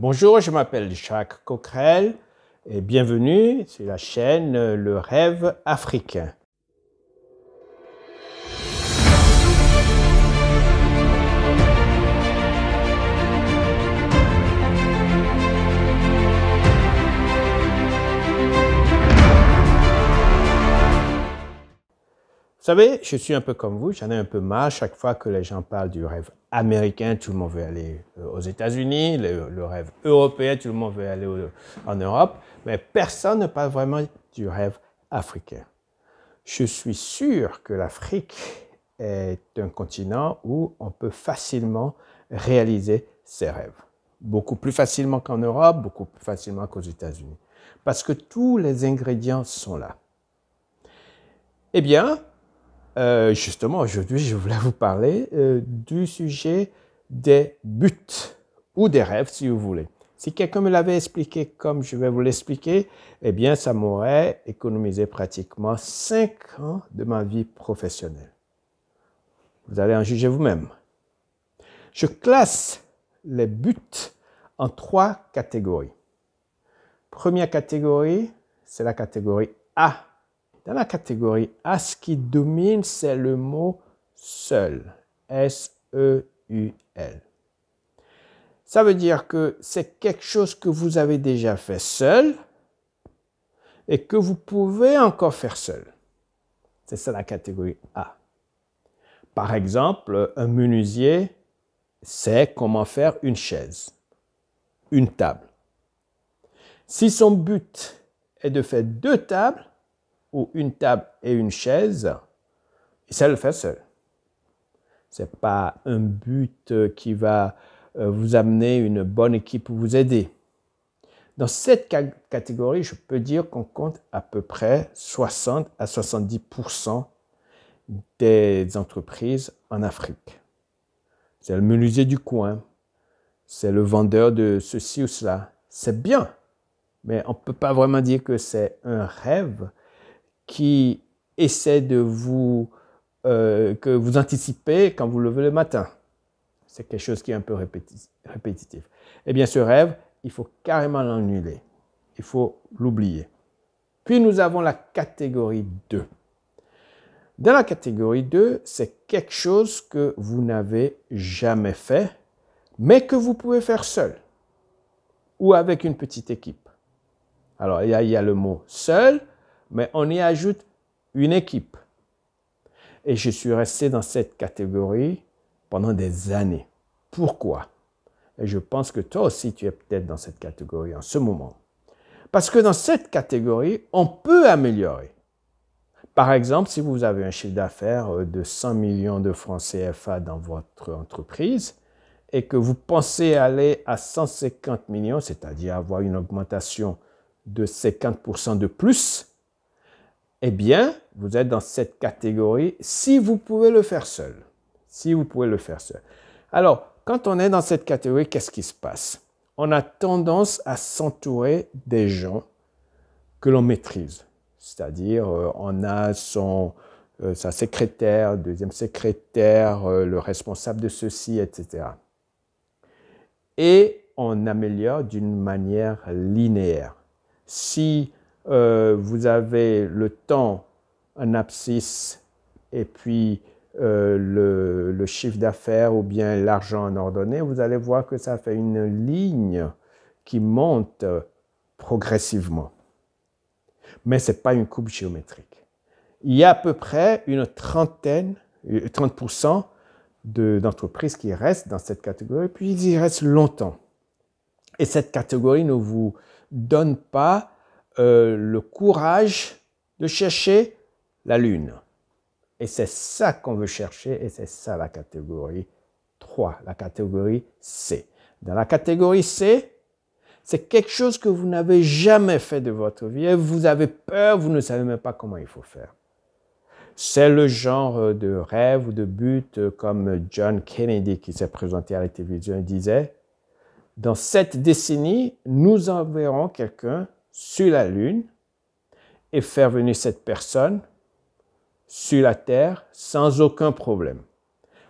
Bonjour, je m'appelle Jacques Coquerel et bienvenue sur la chaîne Le Rêve Africain. Vous savez, je suis un peu comme vous, j'en ai un peu marre chaque fois que les gens parlent du rêve américain, tout le monde veut aller aux États-Unis, le rêve européen, tout le monde veut aller en Europe, mais personne ne parle vraiment du rêve africain. Je suis sûr que l'Afrique est un continent où on peut facilement réaliser ses rêves. Beaucoup plus facilement qu'en Europe, beaucoup plus facilement qu'aux États-Unis. Parce que tous les ingrédients sont là. Eh bien, justement, aujourd'hui, je voulais vous parler du sujet des buts ou des rêves, si vous voulez. Si quelqu'un me l'avait expliqué comme je vais vous l'expliquer, eh bien, ça m'aurait économisé pratiquement 5 ans de ma vie professionnelle. Vous allez en juger vous-même. Je classe les buts en 3 catégories. Première catégorie, c'est la catégorie A. Dans la catégorie A, ce qui domine, c'est le mot seul. S-E-U-L. Ça veut dire que c'est quelque chose que vous avez déjà fait seul et que vous pouvez encore faire seul. C'est ça la catégorie A. Par exemple, un menuisier sait comment faire une chaise, une table. Si son but est de faire 2 tables, ou une table et une chaise, il sait le faire seul. Ce n'est pas un but qui va vous amener une bonne équipe pour vous aider. Dans cette catégorie, je peux dire qu'on compte à peu près 60 à 70% des entreprises en Afrique. C'est le menuisier du coin, c'est le vendeur de ceci ou cela. C'est bien, mais on ne peut pas vraiment dire que c'est un rêve qui essaie de que vous anticipez quand vous levez le matin. C'est quelque chose qui est un peu répétitif. Eh bien, ce rêve, il faut carrément l'annuler. Il faut l'oublier. Puis, nous avons la catégorie 2. Dans la catégorie 2, c'est quelque chose que vous n'avez jamais fait, mais que vous pouvez faire seul ou avec une petite équipe. Alors, il y a le mot « seul », mais on y ajoute une équipe. Et je suis resté dans cette catégorie pendant des années. Pourquoi? Et je pense que toi aussi, tu es peut-être dans cette catégorie en ce moment. Parce que dans cette catégorie, on peut améliorer. Par exemple, si vous avez un chiffre d'affaires de 100 millions de francs CFA dans votre entreprise et que vous pensez aller à 150 millions, c'est-à-dire avoir une augmentation de 50% de plus, eh bien, vous êtes dans cette catégorie si vous pouvez le faire seul. Si vous pouvez le faire seul. Alors, quand on est dans cette catégorie, qu'est-ce qui se passe? On a tendance à s'entourer des gens que l'on maîtrise. C'est-à-dire, on a sa secrétaire, deuxième secrétaire, le responsable de ceci, etc. Et on améliore d'une manière linéaire. Si vous avez le temps, un abscisse et puis le chiffre d'affaires ou bien l'argent en ordonnée, vous allez voir que ça fait une ligne qui monte progressivement. Mais ce n'est pas une courbe géométrique. Il y a à peu près une 30% d'entreprises qui restent dans cette catégorie, puis ils y restent longtemps. Et cette catégorie ne vous donne pas le courage de chercher la lune. Et c'est ça qu'on veut chercher et c'est ça la catégorie 3, la catégorie C. Dans la catégorie C, c'est quelque chose que vous n'avez jamais fait de votre vie et vous avez peur, vous ne savez même pas comment il faut faire. C'est le genre de rêve ou de but comme John Kennedy qui s'est présenté à la télévision et disait « Dans cette décennie, nous enverrons quelqu'un sur la Lune et faire venir cette personne sur la Terre sans aucun problème. »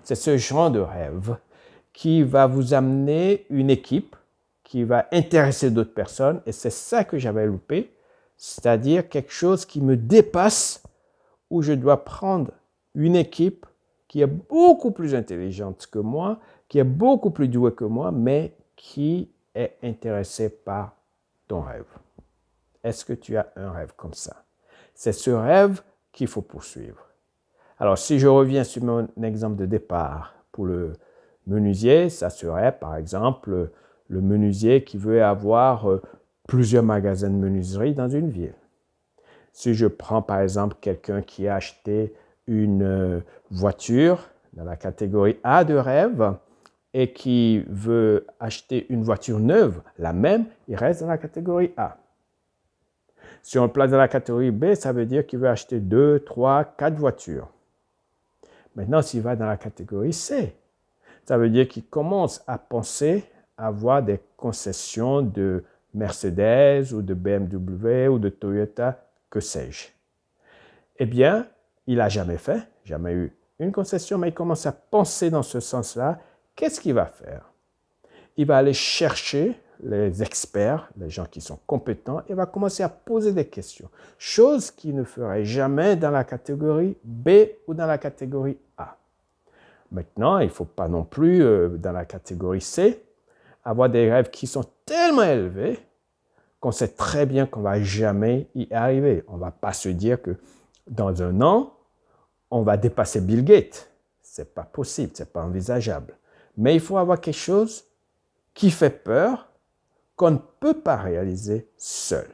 C'est ce genre de rêve qui va vous amener une équipe qui va intéresser d'autres personnes. Et c'est ça que j'avais loupé, c'est-à-dire quelque chose qui me dépasse, où je dois prendre une équipe qui est beaucoup plus intelligente que moi, qui est beaucoup plus douée que moi, mais qui est intéressée par ton rêve. Est-ce que tu as un rêve comme ça? C'est ce rêve qu'il faut poursuivre. Alors, si je reviens sur mon exemple de départ pour le menuisier, ça serait par exemple le menuisier qui veut avoir plusieurs magasins de menuiserie dans une ville. Si je prends par exemple quelqu'un qui a acheté une voiture dans la catégorie A de rêve et qui veut acheter une voiture neuve, la même, il reste dans la catégorie A. Si on le place dans la catégorie B, ça veut dire qu'il veut acheter 2, 3, 4 voitures. Maintenant, s'il va dans la catégorie C, ça veut dire qu'il commence à penser à avoir des concessions de Mercedes ou de BMW ou de Toyota, que sais-je. Eh bien, il n'a jamais fait, jamais eu une concession, mais il commence à penser dans ce sens-là. Qu'est-ce qu'il va faire? Il va aller chercher les experts, les gens qui sont compétents, et va commencer à poser des questions. Chose qu'il ne ferait jamais dans la catégorie B ou dans la catégorie A. Maintenant, il ne faut pas non plus, dans la catégorie C, avoir des rêves qui sont tellement élevés qu'on sait très bien qu'on ne va jamais y arriver. On ne va pas se dire que dans un an, on va dépasser Bill Gates. Ce n'est pas possible, ce n'est pas envisageable. Mais il faut avoir quelque chose qui fait peur, qu'on ne peut pas réaliser seul.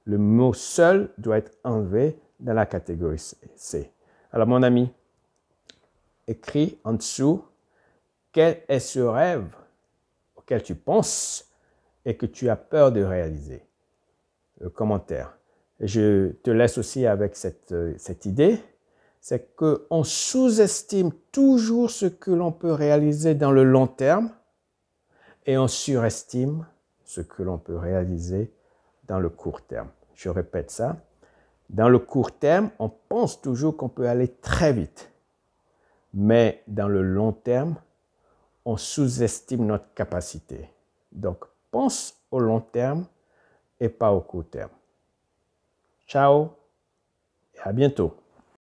Le mot seul doit être enlevé dans la catégorie C. Alors mon ami, écris en dessous quel est ce rêve auquel tu penses et que tu as peur de réaliser. Le commentaire. Et je te laisse aussi avec cette idée, c'est qu'on sous-estime toujours ce que l'on peut réaliser dans le long terme et on surestime ce que l'on peut réaliser dans le court terme. Je répète ça. Dans le court terme, on pense toujours qu'on peut aller très vite. Mais dans le long terme, on sous-estime notre capacité. Donc, pense au long terme et pas au court terme. Ciao et à bientôt.